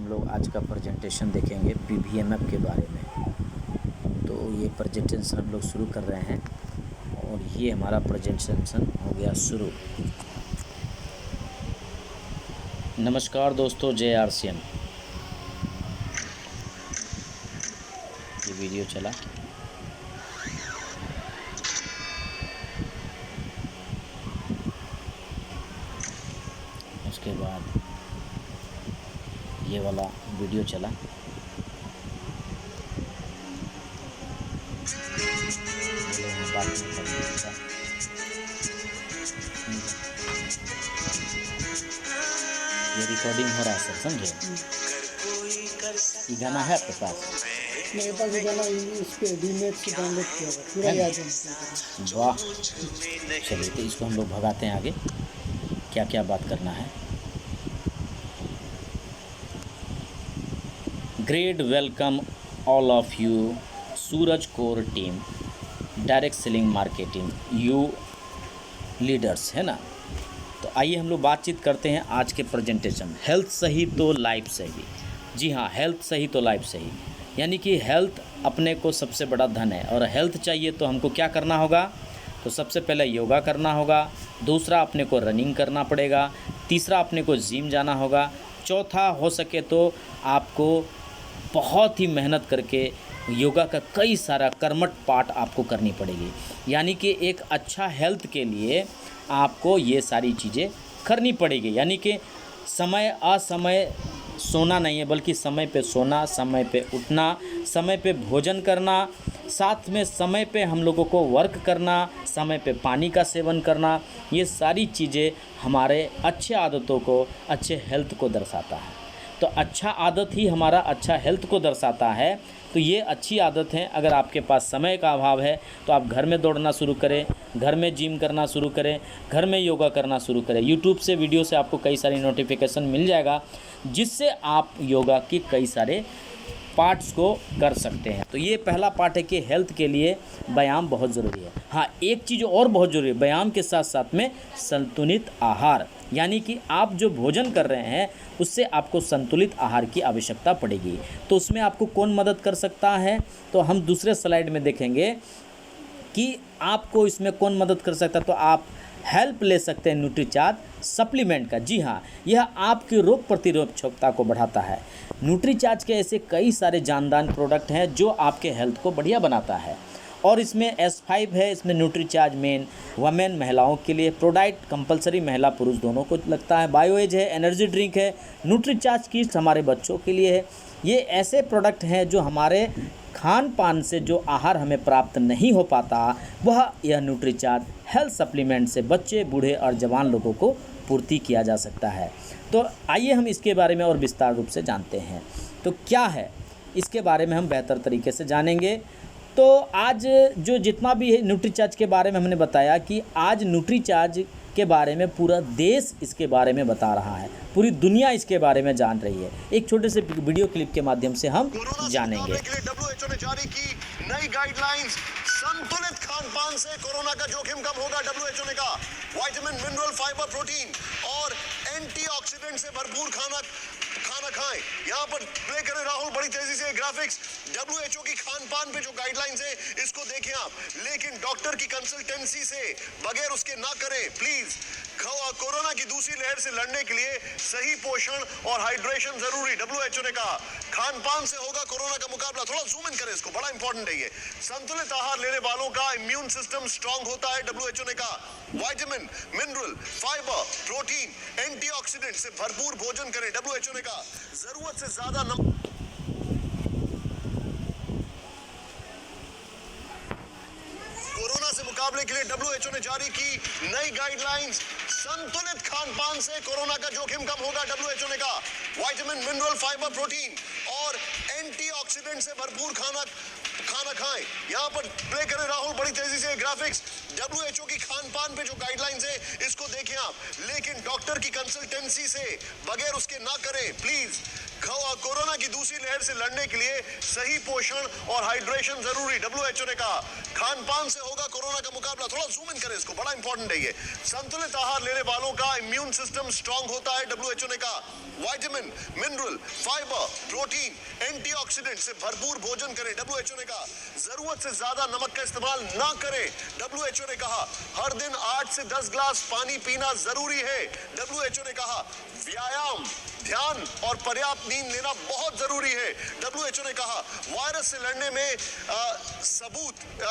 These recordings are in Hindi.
लोग आज का प्रेजेंटेशन देखेंगे पीवीएमएफ के बारे में। तो ये प्रेजेंटेशन हम लोग शुरू कर रहे हैं और ये हमारा प्रेजेंटेशन हो गया शुरू। नमस्कार दोस्तों, जय आरसीएम। ये वीडियो चला। उसके बाद ये वाला वीडियो चला। बात नहीं करता। ये रिकॉर्डिंग हो रहा है सर, समझे? ये गाना है आपके पास? मेरे पास ये गाना इस पे डीमेट से डाउनलोड किया हुआ पूरा याद है। वाह, चलिए तो इसको हम लोग भगाते हैं आगे। क्या क्या बात करना है। Great welcome all of you Suraj core team direct selling marketing you leaders, है ना। तो आइए हम लोग बातचीत करते हैं आज के प्रेजेंटेशन। हेल्थ सही तो लाइफ सही। जी हाँ, हेल्थ सही तो लाइफ सही, यानी कि हेल्थ अपने को सबसे बड़ा धन है। और हेल्थ चाहिए तो हमको क्या करना होगा? तो सबसे पहले योगा करना होगा, दूसरा अपने को रनिंग करना पड़ेगा, तीसरा अपने को जिम जाना होगा, चौथा हो सके तो आपको बहुत ही मेहनत करके योगा का कई सारा कर्मठ पाठ आपको करनी पड़ेगी। यानी कि एक अच्छा हेल्थ के लिए आपको ये सारी चीज़ें करनी पड़ेगी। यानी कि समय असमय सोना नहीं है, बल्कि समय पे सोना, समय पे उठना, समय पे भोजन करना, साथ में समय पे हम लोगों को वर्क करना, समय पे पानी का सेवन करना। ये सारी चीज़ें हमारे अच्छे आदतों को, अच्छे हेल्थ को दर्शाता है। तो अच्छा आदत ही हमारा अच्छा हेल्थ को दर्शाता है। तो ये अच्छी आदत है। अगर आपके पास समय का अभाव है तो आप घर में दौड़ना शुरू करें, घर में जिम करना शुरू करें, घर में योगा करना शुरू करें। यूट्यूब से वीडियो से आपको कई सारी नोटिफिकेशन मिल जाएगा, जिससे आप योगा के कई सारे पार्ट्स को कर सकते हैं। तो ये पहला पार्ट है कि हेल्थ के लिए व्यायाम बहुत ज़रूरी है। हाँ, एक चीज़ और बहुत ज़रूरी है, व्यायाम के साथ साथ में संतुलित आहार। यानी कि आप जो भोजन कर रहे हैं उससे आपको संतुलित आहार की आवश्यकता पड़ेगी। तो उसमें आपको कौन मदद कर सकता है? तो हम दूसरे स्लाइड में देखेंगे कि आपको इसमें कौन मदद कर सकता है। तो आप हेल्प ले सकते हैं न्यूट्रीचार्ज सप्लीमेंट का। जी हाँ, यह आपकी रोग प्रतिरोधक क्षमता को बढ़ाता है। न्यूट्रीचार्ज के ऐसे कई सारे जानदार प्रोडक्ट हैं जो आपके हेल्थ को बढ़िया बनाता है। और इसमें S5 है, इसमें न्यूट्रीचार्ज मेन वमेन महिलाओं के लिए, प्रोडाइट कंपलसरी महिला पुरुष दोनों को लगता है, बायोएज है, एनर्जी ड्रिंक है, न्यूट्रीचार्ज किट्स हमारे बच्चों के लिए है। ये ऐसे प्रोडक्ट हैं जो हमारे खान पान से जो आहार हमें प्राप्त नहीं हो पाता, वह यह न्यूट्रीचार्ज हेल्थ सप्लीमेंट से बच्चे, बूढ़े और जवान लोगों को पूर्ति किया जा सकता है। तो आइए हम इसके बारे में और विस्तार रूप से जानते हैं। तो क्या है, इसके बारे में हम बेहतर तरीके से जानेंगे। तो आज जो जितना भी है न्यूट्रीचार्ज के बारे में हमने बताया कि आज न्यूट्रीचार्ज के बारे में पूरा देश इसके बारे में बता रहा है, पूरी दुनिया इसके बारे में जान रही है। एक छोटे से वीडियो क्लिप के माध्यम से हम जानेंगे। WHO ने जारी की नई गाइडलाइंस, संतुलित खान-पान से कोरोना का जोखिम कम होगा। WHO ने कहा विटामिन, मिनरल, फाइबर, प्रोटीन और एंटीऑक्सीडेंट से भरपूर खाना खाएं। यहाँ पर प्ले करें राहुल, बड़ी तेजी से ग्राफिक्स। WHO की खान-पान पे जो गाइडलाइंस है इसको देखें आप, लेकिन डॉक्टर की कंसल्टेंसी से बगैर उसके ना करें प्लीज। कोरोना की दूसरी लहर से लड़ने के लिए सही पोषण और हाइड्रेशन जरूरी। WHO ने कहा खान-पान से होगा कोरोना का मुकाबला। थोड़ा जूम इन करें इसको, बड़ा इंपॉर्टेंट है ये। संतुलित आहार लेने वालों का इम्यून सिस्टम स्ट्रांग होता है। WHO ने कहा vitamin, mineral, fibre, protein, antioxidant से भरपूर भोजन करें। WHO ने कहा जरूरत से ज्यादा कोरोना से मुकाबले के लिए WHO ने जारी की नई गाइडलाइंस, संतुलित खान-पान से कोरोना का जोखिम कम होगा। WHO ने कहा विटामिन, मिनरल, फाइबर, प्रोटीन और एंटीऑक्सीडेंट से भरपूर खाना खाएं। यहाँ पर प्ले करें राहुल, बड़ी तेजी से ग्राफिक्स। WHO की खान-पान पे जो गाइडलाइंस है इसको देखें आप, लेकिन डॉक्टर की कंसल्टेंसी से बगैर उसके ना करें प्लीज। कोरोना की दूसरी लहर से लड़ने के लिए सही पोषण और हाइड्रेशन जरूरी, डब्ल्यूएचओ ने कहा। खान पान से होगा कोरोना का मुकाबला। थोड़ा जूम इन करें इसको, बड़ा इंपॉर्टेंट है ये। संतुलित आहार लेने वालों का इम्यून सिस्टम स्ट्रांग होता है, डब्ल्यूएचओ ने कहा। Vitamin, mineral, fibre, protein, antioxidant से भरपूर भोजन करें, डब्ल्यूएचओ ने कहा। जरूरत से ज्यादा नमक का इस्तेमाल ना करें, डब्ल्यूएचओ ने कहा। हर दिन 8 से 10 ग्लास पानी पीना जरूरी है, डब्ल्यूएचओ ने कहा। व्यायाम, ध्यान और पर्याप्त नींद लेना बहुत जरूरी है, डब्ल्यूएचओ ने कहा। वायरस से लड़ने में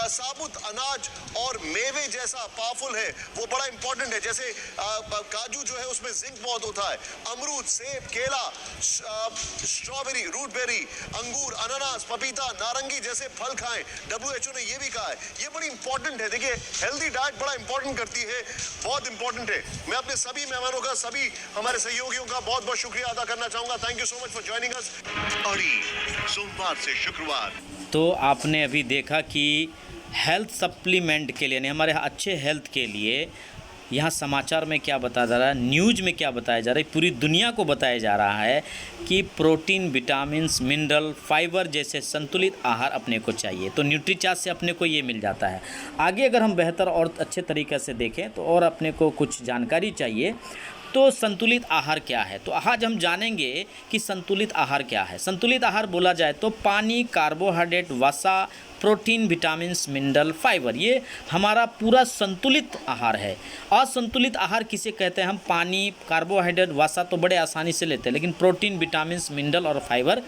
साबुत अनाज और मेवे जैसा पावरफुल है, वो बड़ा इंपॉर्टेंट है। जैसे काजू जो है उसमें जिंक बहुत होता है। अमरूद, सेब, केला, स्ट्रॉबेरी, रूटबेरी, अंगूर, अनानास, पपीता, नारंगी जैसे फल खाएं, डब्ल्यूएचओ ने ये भी कहा है। ये बड़ी इंपॉर्टेंट है। देखिए, हेल्दी डाइट बड़ा इंपॉर्टेंट करती है, बहुत इंपॉर्टेंट है। मैं अपने सभी मेहमानों का, सभी हमारे सहयोगियों का बहुत बहुत शुक्रिया अदा करना चाहूंगा। Thank you so much for joining us. अड़ी सोमवार से शुक्रवार। तो आपने अभी देखा कि हेल्थ सप्लीमेंट के लिए, यानी हमारे अच्छे हेल्थ के लिए यहाँ समाचार में क्या बताया जा रहा है, न्यूज़ में क्या बताया जा रहा है, पूरी दुनिया को बताया जा रहा है कि प्रोटीन, विटामिन्स, मिनरल, फाइबर जैसे संतुलित आहार अपने को चाहिए। तो न्यूट्रीचार्ज से अपने को ये मिल जाता है। आगे अगर हम बेहतर और अच्छे तरीके से देखें तो और अपने को कुछ जानकारी चाहिए तो संतुलित आहार क्या है। तो आज हम जानेंगे कि संतुलित आहार क्या है। संतुलित आहार बोला जाए तो पानी, कार्बोहाइड्रेट, वसा, प्रोटीन, विटामिन्स, मिनरल, फाइबर, ये हमारा पूरा संतुलित आहार है। असंतुलित आहार किसे कहते हैं? हम पानी, कार्बोहाइड्रेट, वसा तो बड़े आसानी से लेते हैं, लेकिन प्रोटीन, विटामिन्स, मिनरल और फाइबर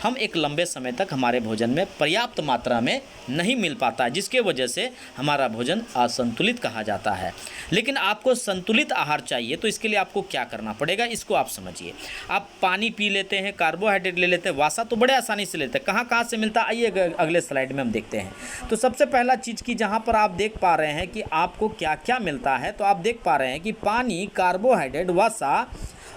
हम एक लंबे समय तक हमारे भोजन में पर्याप्त मात्रा में नहीं मिल पाता है, जिसके वजह से हमारा भोजन असंतुलित कहा जाता है। लेकिन आपको संतुलित आहार चाहिए तो इसके लिए आपको क्या करना पड़ेगा, इसको आप समझिए। आप पानी पी लेते हैं, कार्बोहाइड्रेट ले लेते हैं, वसा तो बड़े आसानी से लेते हैं। कहाँ कहाँ से मिलता है, आइए अगले स्लाइड में हम देखते हैं। तो सबसे पहला चीज़ की जहाँ पर आप देख पा रहे हैं कि आपको क्या क्या मिलता है, तो आप देख पा रहे हैं कि पानी, कार्बोहाइड्रेट, वसा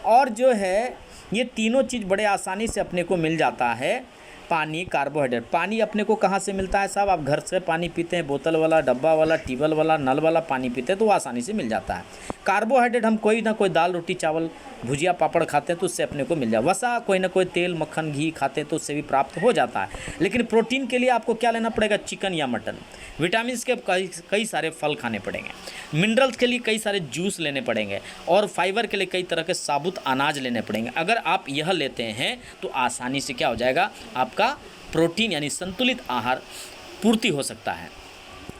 और जो है ये तीनों चीज़ बड़े आसानी से अपने को मिल जाता है। पानी, कार्बोहाइड्रेट। पानी अपने को कहाँ से मिलता है साहब? आप घर से पानी पीते हैं, बोतल वाला, डब्बा वाला, ट्यूबवेल वाला, नल वाला पानी पीते हैं तो वो आसानी से मिल जाता है। कार्बोहाइड्रेट हम कोई ना कोई दाल, रोटी, चावल, भुजिया, पापड़ खाते हैं तो उससे अपने को मिल जाए। वसा कोई ना कोई तेल, मक्खन, घी खाते हैं तो उससे भी प्राप्त हो जाता है। लेकिन प्रोटीन के लिए आपको क्या लेना पड़ेगा? चिकन या मटन। विटामिन्स के कई सारे फल खाने पड़ेंगे। मिनरल्स के लिए कई सारे जूस लेने पड़ेंगे और फाइबर के लिए कई तरह के साबुत अनाज लेने पड़ेंगे। अगर आप यह लेते हैं तो आसानी से क्या हो जाएगा, आपका प्रोटीन यानी संतुलित आहार पूर्ति हो सकता है।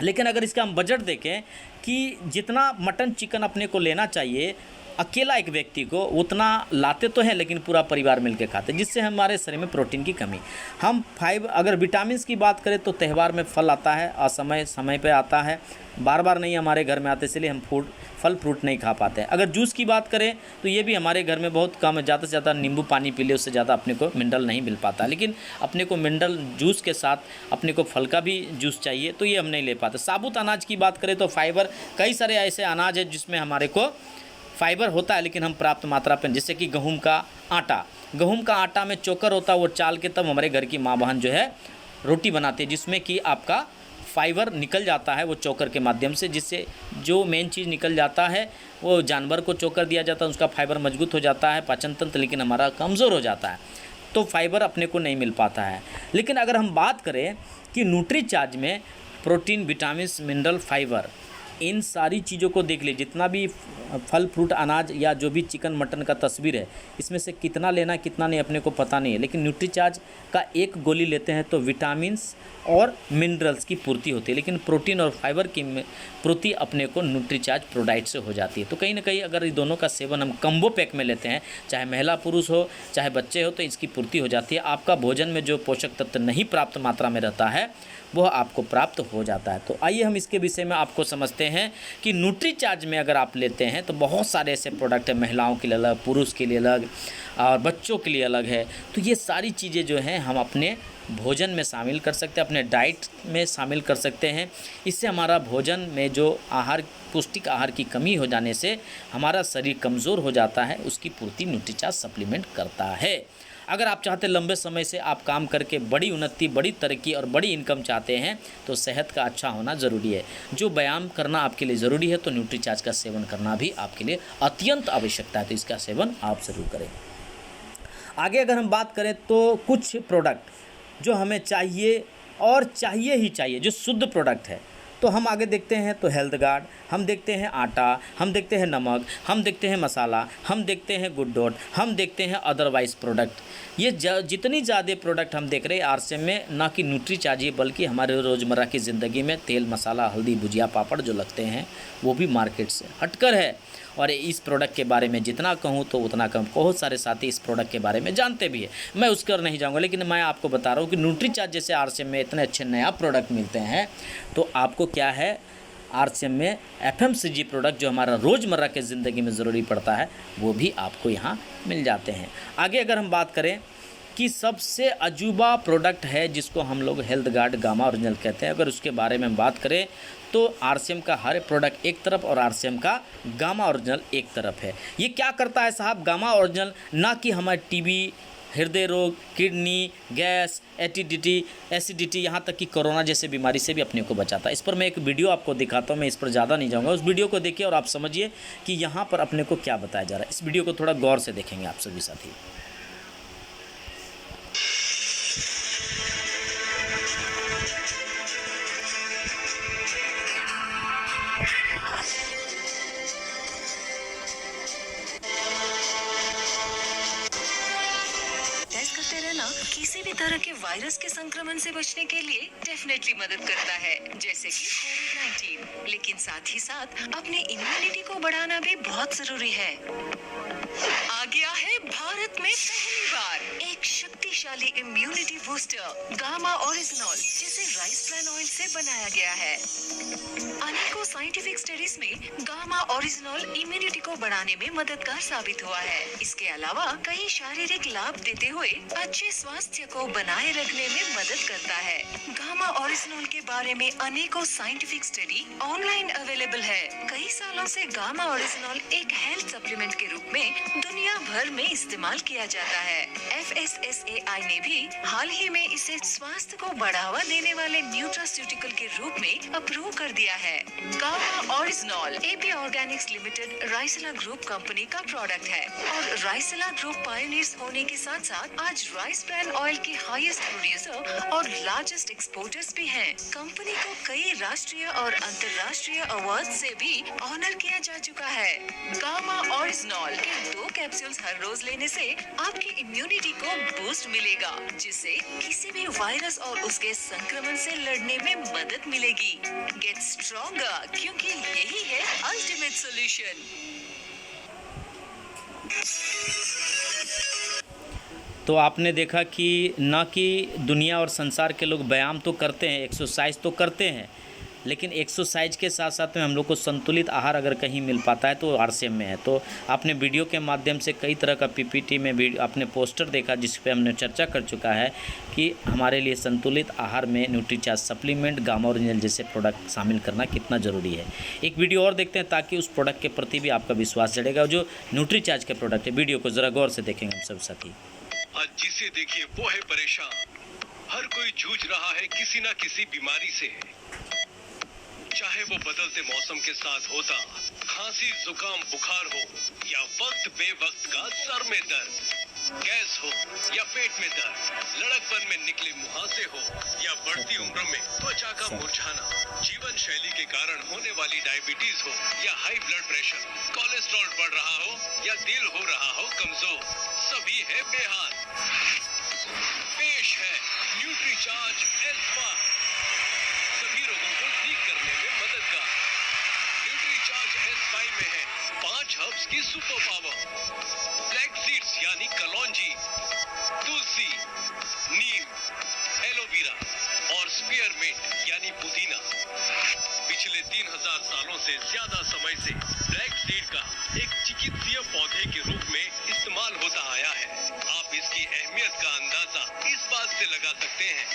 लेकिन अगर इसका हम बजट देखें कि जितना मटन, चिकन अपने को लेना चाहिए अकेला एक व्यक्ति को, उतना लाते तो हैं लेकिन पूरा परिवार मिलकर खाते हैं, जिससे हमारे शरीर में प्रोटीन की कमी। हम अगर विटामिन्स की बात करें तो त्यौहार में फल आता है, असमय समय पे आता है, बार बार नहीं हमारे घर में आते, इसलिए हम फल फ्रूट नहीं खा पाते हैं। अगर जूस की बात करें तो ये भी हमारे घर में बहुत कम है, ज़्यादा से ज़्यादा नींबू पानी पी ले, उससे ज़्यादा अपने को मिनरल नहीं मिल पाता। लेकिन अपने को मिनरल जूस के साथ अपने को फल का भी जूस चाहिए तो ये हम नहीं ले पाते। साबुत अनाज की बात करें तो फाइबर, कई सारे ऐसे अनाज है जिसमें हमारे को फाइबर होता है लेकिन हम प्राप्त मात्रा पर, जैसे कि गेहूं का आटा में चोकर होता है, वो चाल के तब हमारे घर की माँ बहन जो है रोटी बनाती है, जिसमें कि आपका फाइबर निकल जाता है वो चोकर के माध्यम से, जिससे जो मेन चीज़ निकल जाता है वो जानवर को चोकर दिया जाता है, उसका फाइबर मजबूत हो जाता है, पाचन तंत्र लेकिन हमारा कमज़ोर हो जाता है, तो फाइबर अपने को नहीं मिल पाता है। लेकिन अगर हम बात करें कि न्यूट्रीचार्ज में प्रोटीन, विटामिन, मिनरल, फाइबर, इन सारी चीज़ों को देख लीजिए, जितना भी फल फ्रूट अनाज या जो भी चिकन मटन का तस्वीर है, इसमें से कितना लेना कितना नहीं अपने को पता नहीं है। लेकिन न्यूट्रीचार्ज का एक गोली लेते हैं तो विटामिन्स और मिनरल्स की पूर्ति होती है, लेकिन प्रोटीन और फाइबर की पूर्ति अपने को न्यूट्रीचार्ज प्रोडाइट से हो जाती है। तो कहीं ना कहीं अगर इन दोनों का सेवन हम कम्बो पैक में लेते हैं, चाहे महिला पुरुष हो चाहे बच्चे हो, तो इसकी पूर्ति हो जाती है। आपका भोजन में जो पोषक तत्व नहीं प्राप्त मात्रा में रहता है वह आपको प्राप्त हो जाता है। तो आइए हम इसके विषय में आपको समझते हैं कि न्यूट्रीचार्ज में अगर आप लेते हैं तो बहुत सारे ऐसे प्रोडक्ट हैं, महिलाओं के लिए अलग, पुरुष के लिए अलग और बच्चों के लिए अलग है। तो ये सारी चीज़ें जो हैं हम अपने भोजन में शामिल कर सकते हैं, अपने डाइट में शामिल कर सकते हैं। इससे हमारा भोजन में जो पौष्टिक आहार की कमी हो जाने से हमारा शरीर कमज़ोर हो जाता है, उसकी पूर्ति न्यूट्रीचार्ज सप्लीमेंट करता है। अगर आप चाहते लंबे समय से आप काम करके बड़ी उन्नति, बड़ी तरक्की और बड़ी इनकम चाहते हैं तो सेहत का अच्छा होना ज़रूरी है। जो व्यायाम करना आपके लिए ज़रूरी है तो न्यूट्रीचार्ज का सेवन करना भी आपके लिए अत्यंत आवश्यकता है, तो इसका सेवन आप ज़रूर करें। आगे अगर हम बात करें तो कुछ प्रोडक्ट जो हमें चाहिए और चाहिए ही चाहिए, जो शुद्ध प्रोडक्ट है, तो हम आगे देखते हैं तो हेल्थ गार्ड, हम देखते हैं आटा, हम देखते हैं नमक, हम देखते हैं मसाला, हम देखते हैं गुड डॉट, हम देखते हैं अदरवाइज़ प्रोडक्ट। ये जितनी ज़्यादा प्रोडक्ट हम देख रहे हैं आरसीएम में, ना कि न्यूट्री चाहिए बल्कि हमारे रोज़मर्रा की ज़िंदगी में तेल मसाला हल्दी भुजिया पापड़ जो लगते हैं वो भी मार्केट से हटकर है। और इस प्रोडक्ट के बारे में जितना कहूँ तो उतना कम। बहुत सारे साथी इस प्रोडक्ट के बारे में जानते भी हैं, मैं उस कर नहीं जाऊँगा, लेकिन मैं आपको बता रहा हूँ कि न्यूट्रीचार्ज जैसे आरसीएम में इतने अच्छे नया प्रोडक्ट मिलते हैं, तो आपको क्या है आरसीएम में एफएमसीजी प्रोडक्ट जो हमारा रोज़मर्रा के ज़िंदगी में ज़रूरी पड़ता है वो भी आपको यहाँ मिल जाते हैं। आगे अगर हम बात करें कि सबसे अजूबा प्रोडक्ट है जिसको हम लोग हेल्थ गार्ड गामा ओरिजिनल कहते हैं, अगर उसके बारे में हम बात करें तो आरसीएम का हर प्रोडक्ट एक तरफ और आरसीएम का गामा ओरिजिनल एक तरफ है। ये क्या करता है साहब गामा ओरिजिनल? ना कि हमारे टीबी, हृदय रोग, किडनी, गैस, एसिडिटी, यहाँ तक कि कोरोना जैसे बीमारी से भी अपने को बचाता है। इस पर मैं एक वीडियो आपको दिखाता हूँ, मैं इस पर ज़्यादा नहीं जाऊँगा, उस वीडियो को देखिए और आप समझिए कि यहाँ पर अपने को क्या बताया जा रहा है। इस वीडियो को थोड़ा गौर से देखेंगे आप सभी साथी। किसी भी तरह के वायरस के संक्रमण से बचने के लिए डेफिनेटली मदद करता है, जैसे कि कोविड-19। लेकिन साथ ही साथ अपने इम्यूनिटी को बढ़ाना भी बहुत जरूरी है। आ गया है भारत में पहली बार एक शक्तिशाली इम्यूनिटी बूस्टर गामा ओरिजिनल, जिसे राइस ब्रान ऑयल से बनाया गया है। अनेकों साइंटिफिक स्टडीज में गामा ओरिजिनल इम्यूनिटी को बढ़ाने में मददगार साबित हुआ है। इसके अलावा कई शारीरिक लाभ देते हुए अच्छे स्वास्थ्य को बनाए रखने में मदद करता है। गामा ओरिजिनल के बारे में अनेकों साइंटिफिक स्टडी ऑनलाइन अवेलेबल है। कई सालों से गामा ओरिजिनल एक हेल्थ सप्लीमेंट के रूप में दुनिया भर में इस्तेमाल किया जाता है। FSSAI ने भी हाल ही में इसे स्वास्थ्य को बढ़ावा देने वाले न्यूट्रास्यूटिकल के रूप में अप्रूव कर दिया है। Gamma original AP organics limited राइसला ग्रुप कंपनी का प्रोडक्ट है और राइसला ग्रुप पायोनियर्स होने के साथ साथ आज राइस ब्रान ऑयल के हाईएस्ट प्रोड्यूसर और लार्जेस्ट एक्सपोर्टर्स भी हैं। कंपनी को कई राष्ट्रीय और अंतर्राष्ट्रीय अवार्ड से भी ऑनर किया जा चुका है। गामा ओरिजिनल के 2 कैप्सूल्स हर रोज लेने से आपकी इम्यूनिटी को बूस्ट मिलेगा, जिससे किसी भी वायरस और उसके संक्रमण से लड़ने में मदद मिलेगी। गेट स्ट्रॉन्गर, क्योंकि यही है अल्टीमेट सॉल्यूशन। तो आपने देखा कि ना कि दुनिया और संसार के लोग व्यायाम तो करते हैं, एक्सरसाइज तो करते हैं, लेकिन एक्सरसाइज के साथ साथ में हम लोग को संतुलित आहार अगर कहीं मिल पाता है तो आरसीएम में है। तो आपने वीडियो के माध्यम से कई तरह का पीपीटी में भी आपने पोस्टर देखा जिस पे हमने चर्चा कर चुका है कि हमारे लिए संतुलित आहार में न्यूट्रीचार्ज सप्लीमेंट गामा ओरिजिनल जैसे प्रोडक्ट शामिल करना कितना ज़रूरी है। एक वीडियो और देखते हैं ताकि उस प्रोडक्ट के प्रति भी आपका विश्वास जड़ेगा। जो न्यूट्रीचार्ज के प्रोडक्ट है, वीडियो को ज़रा गौर से देखेंगे हम सब साथी। आज जिसे देखिए वो है परेशान, हर कोई जूझ रहा है किसी ना किसी बीमारी से, चाहे वो बदलते मौसम के साथ होता खांसी, जुकाम, बुखार हो, या वक्त बेवक्त का सर में दर्द, गैस हो या पेट में दर्द, लड़कपन में निकले मुहासे हो या बढ़ती उम्र में त्वचा का मुरझाना, जीवन शैली के कारण होने वाली डायबिटीज हो या हाई ब्लड प्रेशर, कोलेस्ट्रॉल बढ़ रहा हो या दिल हो रहा हो कमजोर, सभी है बेहाल। पेश है न्यूट्रीचार्ज एल्फा, सभी रोगों को ठीक करने में मददगार। न्यूट्रीचार्ज एस5 में है 5 हर्ब्स की सुपर पावर, ब्लैक सीड्स यानी कलौंजी, तुलसी, नीम, एलोवेरा और स्पीयरमिंट यानी पुदीना। पिछले 3000 सालों से ज्यादा समय से ब्लैक सीड का एक चिकित्सीय पौधे के रूप में इस्तेमाल होता आया है। आप इसकी अहमियत का अंदाजा इस बात से लगा सकते हैं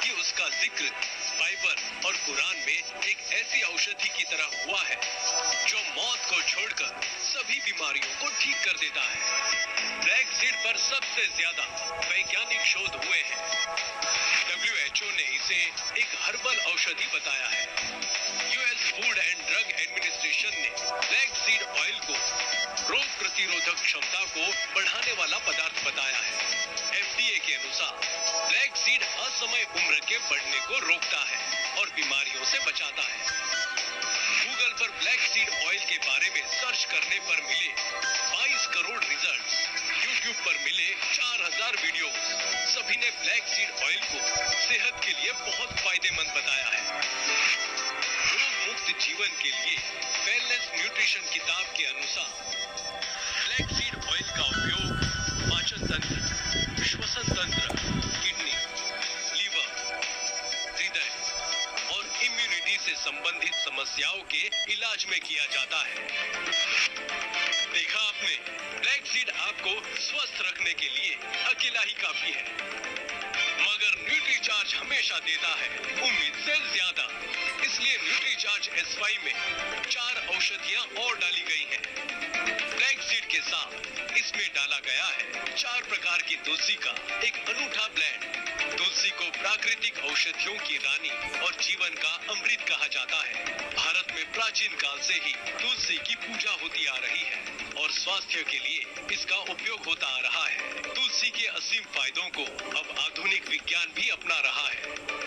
कि उसका जिक्र बाइबल और कुरान में एक ऐसी औषधि की तरह हुआ है जो मौत को छोड़कर सभी बीमारियों को ठीक कर देता है। ब्लैक सीड पर सबसे ज्यादा वैज्ञानिक शोध हुए हैं। WHO ने इसे एक हर्बल औषधि बताया है। US food and drug administration ने ब्लैक सीड ऑयल को रोग प्रतिरोधक क्षमता को बढ़ाने वाला पदार्थ बताया है। FDA के अनुसार ब्लैक सीड असमय उम्र के बढ़ने को रोकता है और बीमारियों से बचाता है। गूगल पर ब्लैक सीड ऑयल के बारे में सर्च करने पर मिले 22 करोड़ रिजल्ट्स, YouTube पर मिले 4000 वीडियोस, सभी ने ब्लैक सीड ऑयल को सेहत के लिए बहुत फायदेमंद बताया है। रोग मुक्त जीवन के लिए वेलनेस न्यूट्रिशन किताब के अनुसार ब्लैक सीड ऑयल का उपयोग पाचन तंत्र, श्वसन तंत्र, किडनी, लीवर, हृदय और इम्यूनिटी से संबंधित समस्याओं के इलाज में किया जाता है। देखा आपने, ब्लैक सीड आपको स्वस्थ रखने के लिए अकेला ही काफी है, मगर न्यूट्रीचार्ज हमेशा देता है उम्मीद से ज्यादा। इसलिए न्यूट्रीचार्ज S5 में 4 औषधियां और डाली गई हैं। ब्लैक सीड के साथ इसमें डाला गया है 4 प्रकार की तुलसी का एक अनूठा ब्लेंड। तुलसी को प्राकृतिक औषधियों की रानी और जीवन का अमृत कहा जाता है। भारत में प्राचीन काल से ही तुलसी की पूजा होती आ रही है और स्वास्थ्य के लिए इसका उपयोग होता आ रहा है। तुलसी के असीम फायदों को अब आधुनिक विज्ञान भी अपना रहा है।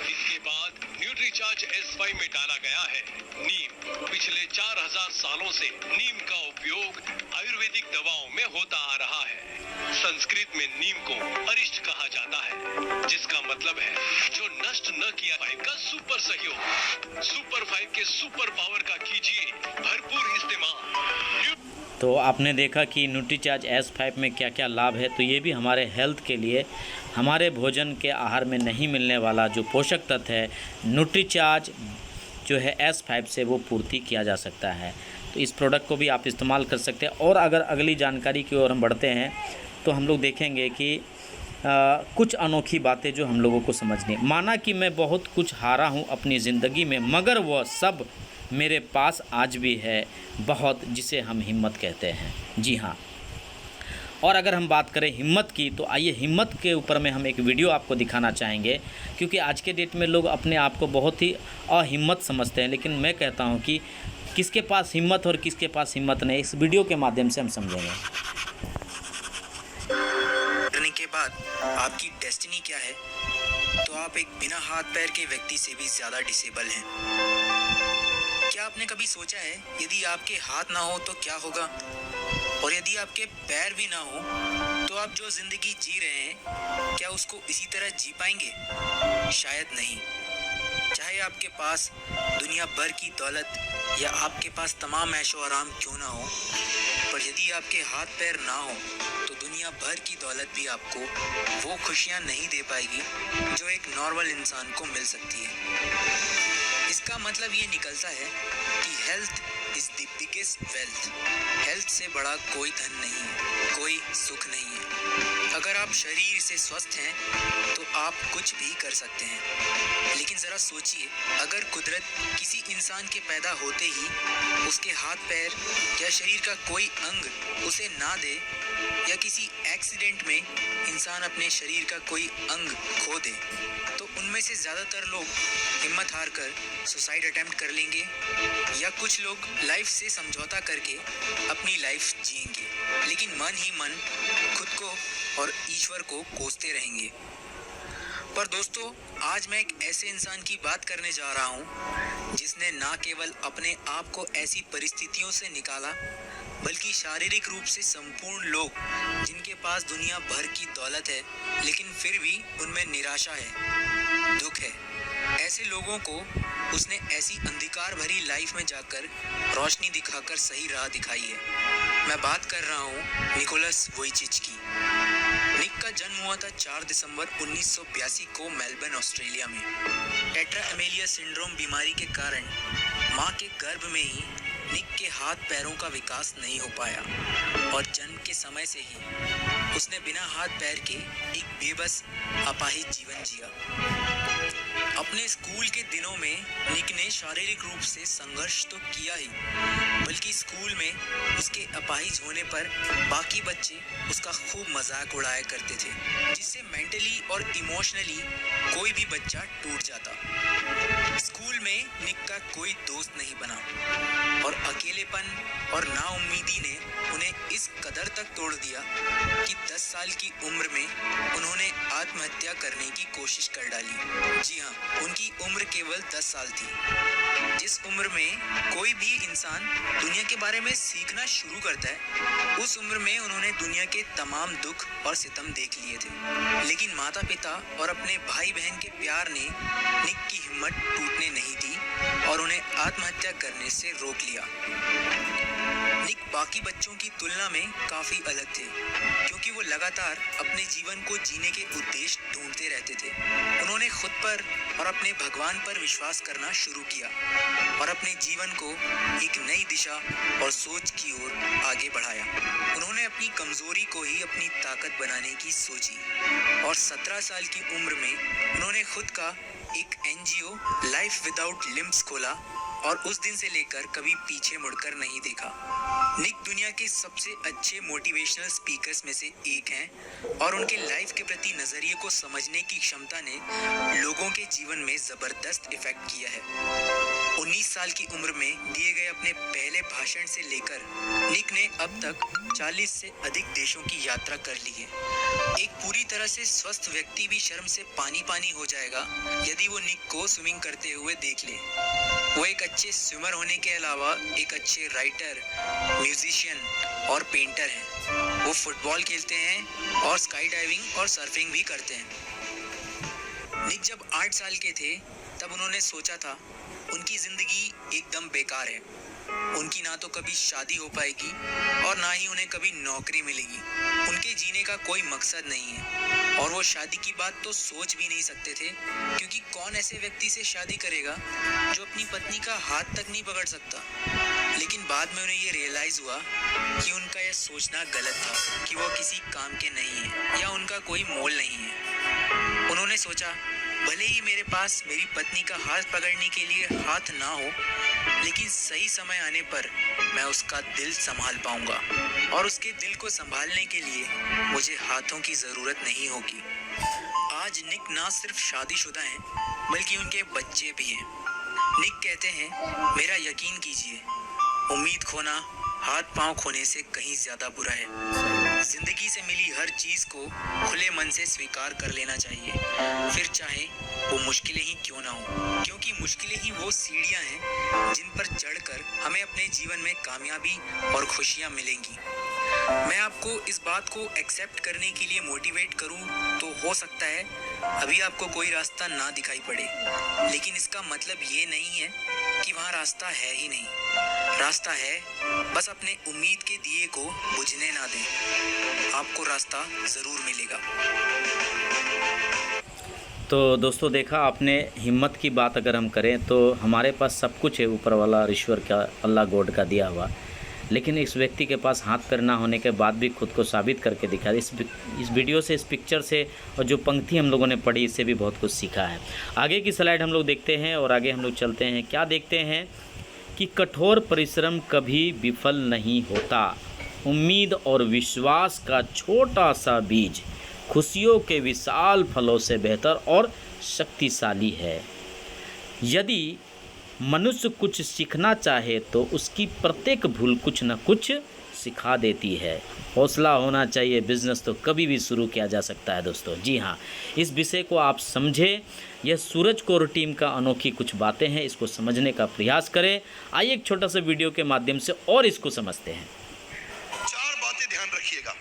इसके बाद न्यूट्रीचार्ज S5 में डाला गया है नीम। पिछले 4000 सालों से नीम का उपयोग आयुर्वेदिक दवाओं में होता आ रहा है। संस्कृत में नीम को अरिष्ट कहा जाता है, जिसका मतलब है जो नष्ट न किया। 5 का सुपर सहयोग, सुपर 5 के सुपर पावर का कीजिए भरपूर इस्तेमाल। तो आपने देखा कि न्यूट्रीचार्ज S5 में क्या क्या लाभ है। तो ये भी हमारे हेल्थ के लिए, हमारे भोजन के आहार में नहीं मिलने वाला जो पोषक तत्व है, न्यूट्रीचार्ज जो है S5 से वो पूर्ति किया जा सकता है। तो इस प्रोडक्ट को भी आप इस्तेमाल कर सकते हैं। और अगर अगली जानकारी की ओर हम बढ़ते हैं तो हम लोग देखेंगे कि कुछ अनोखी बातें जो हम लोगों को समझनी। माना कि मैं बहुत कुछ हारा हूँ अपनी ज़िंदगी में, मगर वह सब मेरे पास आज भी है बहुत, जिसे हम हिम्मत कहते हैं। जी हाँ। और अगर हम बात करें हिम्मत की, तो आइए हिम्मत के ऊपर में हम एक वीडियो आपको दिखाना चाहेंगे, क्योंकि आज के डेट में लोग अपने आप को बहुत ही अहिम्मत समझते हैं। लेकिन मैं कहता हूँ कि किसके पास हिम्मत और किसके पास हिम्मत नहीं, इस वीडियो के माध्यम से हम समझेंगे। करने के बाद आपकी डेस्टिनी क्या है, तो आप एक बिना हाथ पैर के व्यक्ति से भी ज़्यादा डिसेबल हैं। क्या आपने कभी सोचा है यदि आपके हाथ ना हो तो क्या होगा, और यदि आपके पैर भी ना हो तो आप जो ज़िंदगी जी रहे हैं क्या उसको इसी तरह जी पाएंगे? शायद नहीं। चाहे आपके पास दुनिया भर की दौलत या आपके पास तमाम ऐशो आराम क्यों ना हो, पर यदि आपके हाथ पैर ना हो तो दुनिया भर की दौलत भी आपको वो खुशियाँ नहीं दे पाएगी जो एक नॉर्मल इंसान को मिल सकती है। इसका मतलब ये निकलता है कि health is the biggest wealth. Health से बड़ा कोई धन नहीं है, कोई सुख नहीं है। अगर आप शरीर से स्वस्थ हैं तो आप कुछ भी कर सकते हैं। लेकिन ज़रा सोचिए, अगर कुदरत किसी इंसान के पैदा होते ही उसके हाथ पैर या शरीर का कोई अंग उसे ना दे, या किसी एक्सीडेंट में इंसान अपने शरीर का कोई अंग खो दे, तो उनमें से ज़्यादातर लोग हिम्मत हार कर सुसाइड अटेम्प्ट कर लेंगे, या कुछ लोग लाइफ से समझौता करके अपनी लाइफ जिएंगे, लेकिन मन ही मन खुद को और ईश्वर को कोसते रहेंगे। पर दोस्तों, आज मैं एक ऐसे इंसान की बात करने जा रहा हूँ जिसने ना केवल अपने आप को ऐसी परिस्थितियों से निकाला, बल्कि शारीरिक रूप से संपूर्ण लोग जिनके पास दुनिया भर की दौलत है लेकिन फिर भी उनमें निराशा है, दुख है, ऐसे लोगों को उसने ऐसी अंधकार भरी लाइफ में जाकर रोशनी दिखाकर सही राह दिखाई है। मैं बात कर रहा हूँ निकोलस वोइचिच की। निक का जन्म हुआ था 4 दिसंबर 1982 को मेलबर्न, ऑस्ट्रेलिया में। टेट्रा एमेलिया सिंड्रोम बीमारी के कारण मां के गर्भ में ही निक के हाथ पैरों का विकास नहीं हो पाया और जन्म के समय से ही उसने बिना हाथ पैर के एक बेबस अपाहिज जीवन जिया। अपने स्कूल के दिनों में निक ने शारीरिक रूप से संघर्ष तो किया ही, बल्कि स्कूल में उसके अपाहिज होने पर बाकी बच्चे उसका खूब मजाक उड़ाया करते थे, जिससे मेंटली और इमोशनली कोई भी बच्चा टूट जाता। स्कूल में निक का कोई दोस्त नहीं बना और अकेलेपन और नाउम्मीदी ने उन्हें इस कदर तक तोड़ दिया कि 10 साल की उम्र में उन्होंने आत्महत्या करने की कोशिश कर डाली। जी हाँ, उनकी उम्र केवल 10 साल थी। जिस उम्र में कोई भी इंसान दुनिया के बारे में सीखना शुरू करता है, उस उम्र में उन्होंने दुनिया के तमाम दुख और सितम देख लिए थे। लेकिन माता पिता और अपने भाई बहन के प्यार ने निक की हिम्मत टूटने नहीं दी और उन्हें आत्महत्या करने से रोक लिया। निक बाकी बच्चों की तुलना में काफी अलग थे, क्योंकि वो लगातार अपने जीवन को जीने के उद्देश्य ढूंढते रहते थे। उन्होंने खुद पर और अपने भगवान पर विश्वास करना शुरू किया और अपने जीवन को एक नई दिशा और सोच की ओर आगे बढ़ाया। उन्होंने अपनी कमजोरी को ही अपनी ताकत बनाने की सोची और 17 साल की उम्र में उन्होंने खुद का एक NGO लाइफ विदाउट लिम्ब्स खोला और उस दिन से लेकर कभी पीछे मुड़कर नहीं देखा। निक दुनिया के सबसे अच्छे मोटिवेशनल स्पीकर्स में से एक हैं और उनके लाइफ के प्रति नजरिए को समझने की क्षमता ने लोगों के जीवन में जबरदस्त इफेक्ट किया है। 19 साल की उम्र में दिए गए अपने पहले भाषण से लेकर निक ने अब तक 40 से अधिक देशों की यात्रा कर ली है। एक पूरी तरह से स्वस्थ व्यक्ति भी शर्म से पानी पानी हो जाएगा यदि वो निक को स्विमिंग करते हुए देख ले। वो एक अच्छे स्विमर होने के अलावा एक अच्छे राइटर, म्यूजिशियन और पेंटर हैं। वो फुटबॉल खेलते हैं और स्काई डाइविंग और सर्फिंग भी करते हैं। निक जब 8 साल के थे तब उन्होंने सोचा था उनकी जिंदगी एकदम बेकार है। उनकी ना तो कभी शादी हो पाएगी और ना ही उन्हें कभी नौकरी मिलेगी। उनके जीने का कोई मकसद नहीं है और वो शादी की बात तो सोच भी नहीं सकते थे, क्योंकि कौन ऐसे व्यक्ति से शादी करेगा जो अपनी पत्नी का हाथ तक नहीं पकड़ सकता। लेकिन बाद में उन्हें ये रियलाइज हुआ कि उनका यह सोचना गलत था कि वो किसी काम के नहीं है या उनका कोई मोल नहीं है। उन्होंने सोचा भले ही मेरे पास मेरी पत्नी का हाथ पकड़ने के लिए हाथ ना हो, लेकिन सही समय आने पर मैं उसका दिल संभाल पाऊंगा और उसके दिल को संभालने के लिए मुझे हाथों की ज़रूरत नहीं होगी। आज निक ना सिर्फ शादीशुदा हैं बल्कि उनके बच्चे भी हैं। निक कहते हैं, मेरा यकीन कीजिए, उम्मीद खोना हाथ पांव खोने से कहीं ज़्यादा बुरा है। जिंदगी से मिली हर चीज़ को खुले मन से स्वीकार कर लेना चाहिए, फिर चाहे वो मुश्किलें ही क्यों ना हो, क्योंकि मुश्किलें ही वो सीढ़ियां हैं जिन पर चढ़कर हमें अपने जीवन में कामयाबी और खुशियां मिलेंगी। मैं आपको इस बात को एक्सेप्ट करने के लिए मोटिवेट करूं तो हो सकता है अभी आपको कोई रास्ता ना दिखाई पड़े, लेकिन इसका मतलब ये नहीं है कि वहाँ रास्ता है ही नहीं। रास्ता है, बस अपने उम्मीद के दिए को बुझने ना दें, आपको रास्ता ज़रूर मिलेगा। तो दोस्तों देखा आपने, हिम्मत की बात अगर हम करें तो हमारे पास सब कुछ है ऊपर वाला ईश्वर का, अल्लाह गॉड का दिया हुआ, लेकिन इस व्यक्ति के पास हाथ पैर ना होने के बाद भी खुद को साबित करके दिखा। इस वीडियो से, इस पिक्चर से और जो पंक्ति हम लोगों ने पढ़ी, इससे भी बहुत कुछ सीखा है। आगे की स्लाइड हम लोग देखते हैं और आगे हम लोग चलते हैं। क्या देखते हैं कि कठोर परिश्रम कभी विफल नहीं होता। उम्मीद और विश्वास का छोटा सा बीज खुशियों के विशाल फलों से बेहतर और शक्तिशाली है। यदि मनुष्य कुछ सीखना चाहे तो उसकी प्रत्येक भूल कुछ न कुछ सिखा देती है। हौसला होना चाहिए, बिजनेस तो कभी भी शुरू किया जा सकता है दोस्तों। जी हाँ, इस विषय को आप समझें। यह सूरज कोर टीम का अनोखी कुछ बातें हैं, इसको समझने का प्रयास करें। आइए एक छोटा सा वीडियो के माध्यम से और इसको समझते हैं। 4 बातें ध्यान रखिएगा।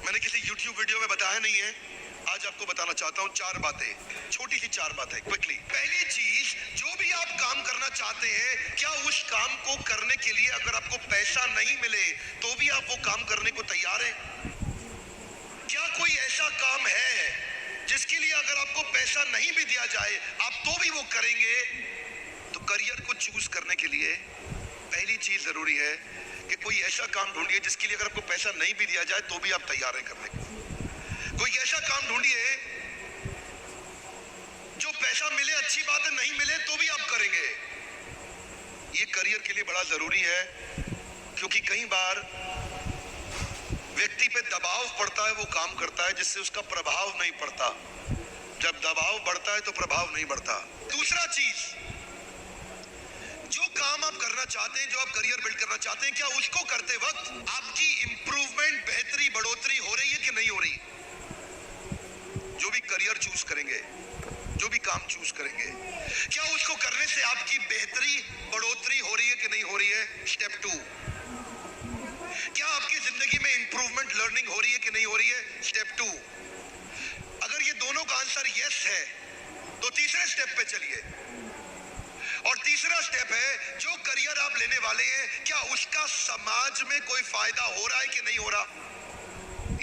मैंने किसी YouTube वीडियो में बताया नहीं है, आज आपको बताना चाहता हूँ 4 बातें, छोटी सी 4 बातें क्विकली। पहली चीज, जो भी आप काम करना चाहते हैं, क्या उस काम को करने के लिए अगर आपको पैसा नहीं मिले तो भी आप वो काम करने को तैयार हैं? क्या कोई ऐसा काम है जिसके लिए अगर आपको पैसा नहीं भी दिया जाए आप तो भी वो करेंगे? तो करियर को चूज करने के लिए पहली चीज जरूरी है कि कोई ऐसा काम ढूंढिए जिसके लिए अगर आपको पैसा नहीं भी दिया जाए तो भी आप तैयार हैं करने को। कोई ऐसा काम ढूंढिए जो पैसा मिले अच्छी बात है, नहीं मिले तो भी आप करेंगे। ये करियर के लिए बड़ा जरूरी है, क्योंकि कई बार व्यक्ति पे दबाव पड़ता है, वो काम करता है जिससे उसका प्रभाव नहीं पड़ता। जब दबाव बढ़ता है तो प्रभाव नहीं बढ़ता। दूसरा चीज, जो काम आप करना चाहते हैं, जो आप करियर बिल्ड करना चाहते हैं, क्या उसको करते वक्त आपकी इंप्रूवमेंट, बेहतरी, बढ़ोतरी हो रही है कि नहीं हो रही? जो भी करियर चूज करेंगे, जो भी काम चूज करेंगे, क्या उसको करने से आपकी बेहतरी, बढ़ोतरी हो रही है कि नहीं हो रही है? स्टेप 2, क्या आपकी जिंदगी में इंप्रूवमेंट, लर्निंग हो रही है कि नहीं हो रही है? स्टेप 2। अगर ये दोनों का आंसर यस है तो तीसरे स्टेप पे चलिए। और तीसरा स्टेप है, जो करियर आप लेने वाले हैं, क्या उसका समाज में कोई फायदा हो रहा है कि नहीं हो रहा?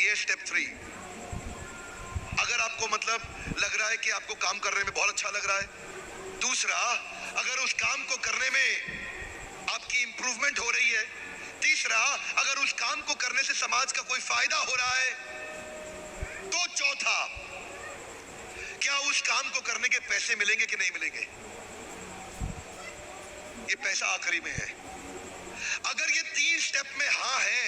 ये स्टेप 3। अगर आपको मतलब लग रहा है कि आपको काम करने में बहुत अच्छा लग रहा है, दूसरा, अगर उस काम को करने में आपकी इंप्रूवमेंट हो रही है, तीसरा, अगर उस काम को करने से समाज का कोई फायदा हो रहा है, तो चौथा, क्या उस काम को करने के पैसे मिलेंगे कि नहीं मिलेंगे? ये पैसा आखिरी में है। अगर ये 3 स्टेप में हाँ है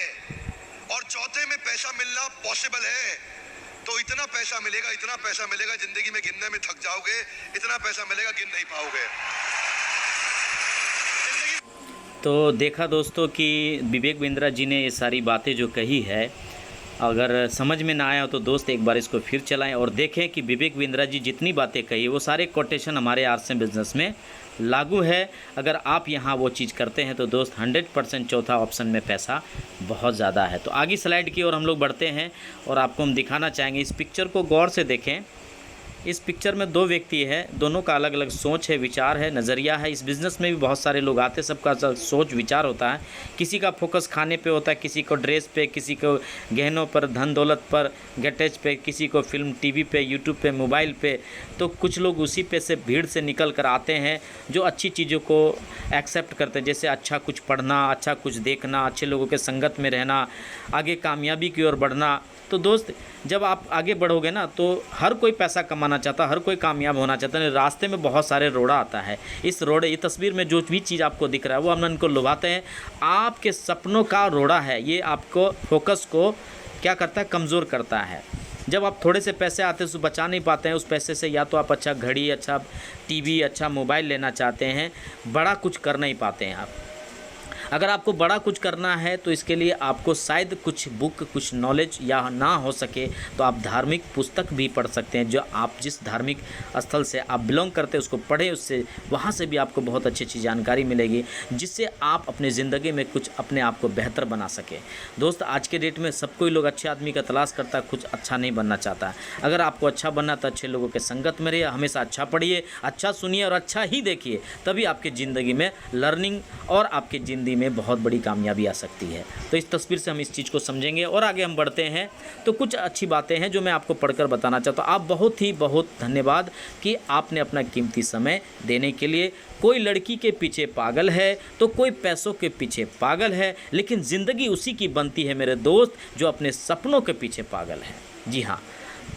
और चौथे में पैसा मिलना पॉसिबल है, तो इतना पैसा मिलेगा जिंदगी में गिनने में थक जाओगे, इतना पैसा मिलेगा गिन नहीं पाओगे। तो देखा दोस्तों कि विवेक बिंद्रा जी ने ये सारी बातें जो कही है, अगर समझ में ना आया हो तो दोस्त एक बार इसको फिर चलाएं और देखें कि विवेक बिंद्रा जी जितनी बातें कही वो सारे कोटेशन हमारे आरसीएम बिजनेस में लागू है। अगर आप यहाँ वो चीज़ करते हैं तो दोस्त 100% चौथा ऑप्शन में पैसा बहुत ज़्यादा है। तो आगे स्लाइड की ओर हम लोग बढ़ते हैं और आपको हम दिखाना चाहेंगे, इस पिक्चर को गौर से देखें। इस पिक्चर में 2 व्यक्ति हैं, दोनों का अलग अलग सोच है, विचार है, नज़रिया है। इस बिज़नेस में भी बहुत सारे लोग आते हैं, सबका सोच विचार होता है। किसी का फोकस खाने पे होता है, किसी को ड्रेस पे, किसी को गहनों पर, धन दौलत पर, गैटेज पे, किसी को फिल्म, टीवी पे, यूट्यूब पे, मोबाइल पे। तो कुछ लोग उसी पे से भीड़ से निकल कर आते हैं जो अच्छी चीज़ों को एक्सेप्ट करते हैं, जैसे अच्छा कुछ पढ़ना, अच्छा कुछ देखना, अच्छे लोगों के संगत में रहना, आगे कामयाबी की ओर बढ़ना। तो दोस्त जब आप आगे बढ़ोगे ना तो हर कोई पैसा कमाना चाहता, हर कोई कामयाब होना चाहता है। रास्ते में बहुत सारे रोड़ा आता है। इस रोड़े, ये तस्वीर में जो भी चीज़ आपको दिख रहा है वो हम इनको लुभाते हैं। आपके सपनों का रोड़ा है, ये आपको फोकस को क्या करता है, कमज़ोर करता है। जब आप थोड़े से पैसे आते हैं तो बचा नहीं पाते हैं उस पैसे से, या तो आप अच्छा घड़ी, अच्छा टीवी, अच्छा मोबाइल लेना चाहते हैं, बड़ा कुछ कर नहीं पाते हैं आप। अगर आपको बड़ा कुछ करना है तो इसके लिए आपको शायद कुछ बुक, कुछ नॉलेज या ना हो सके तो आप धार्मिक पुस्तक भी पढ़ सकते हैं। जो आप जिस धार्मिक स्थल से आप बिलोंग करते हैं उसको पढ़ें, उससे वहाँ से भी आपको बहुत अच्छी अच्छी जानकारी मिलेगी जिससे आप अपनी ज़िंदगी में कुछ अपने आप को बेहतर बना सकें। दोस्त आज के डेट में सब कोई लोग अच्छे आदमी का तलाश करता है, कुछ अच्छा नहीं बनना चाहता। अगर आपको अच्छा बनना तो अच्छे लोगों के संगत में रहिए, हमेशा अच्छा पढ़िए, अच्छा सुनिए और अच्छा ही देखिए, तभी आपकी ज़िंदगी में लर्निंग और आपकी ज़िंदगी में बहुत बड़ी कामयाबी आ सकती है। तो इस तस्वीर से हम इस चीज़ को समझेंगे और आगे हम बढ़ते हैं। तो कुछ अच्छी बातें हैं जो मैं आपको पढ़कर बताना चाहता हूँ। आप बहुत धन्यवाद कि आपने अपना कीमती समय देने के लिए। कोई लड़की के पीछे पागल है तो कोई पैसों के पीछे पागल है, लेकिन ज़िंदगी उसी की बनती है मेरे दोस्त जो अपने सपनों के पीछे पागल है। जी हाँ,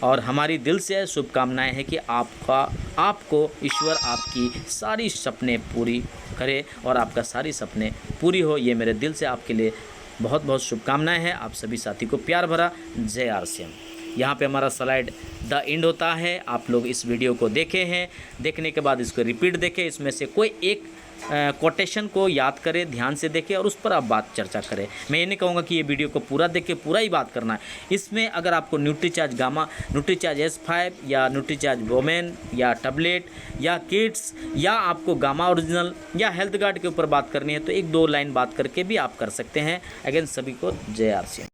और हमारी दिल से शुभकामनाएं हैं कि आपको ईश्वर आपकी सारी सपने पूरी करे और आपका सारी सपने पूरी हो। ये मेरे दिल से आपके लिए बहुत बहुत शुभकामनाएं हैं। आप सभी साथी को प्यार भरा जय आरसीएम। यहाँ पे हमारा स्लाइड द एंड होता है। आप लोग इस वीडियो को देखे हैं, देखने के बाद इसको रिपीट देखें, इसमें से कोई एक कोटेशन को याद करें, ध्यान से देखें और उस पर आप बात चर्चा करें। मैं ये नहीं कहूँगा कि ये वीडियो को पूरा देखें, पूरा ही बात करना है। इसमें अगर आपको न्यूट्रीचार्ज गामा, न्यूट्रीचार्ज S5 या न्यूट्रीचार्ज वोमेन या टैबलेट या किड्स या आपको गामा ओरिजिनल या हेल्थ गार्ड के ऊपर बात करनी है तो 1-2 लाइन बात करके भी आप कर सकते हैं। अगेन सभी को जय आरसीएम।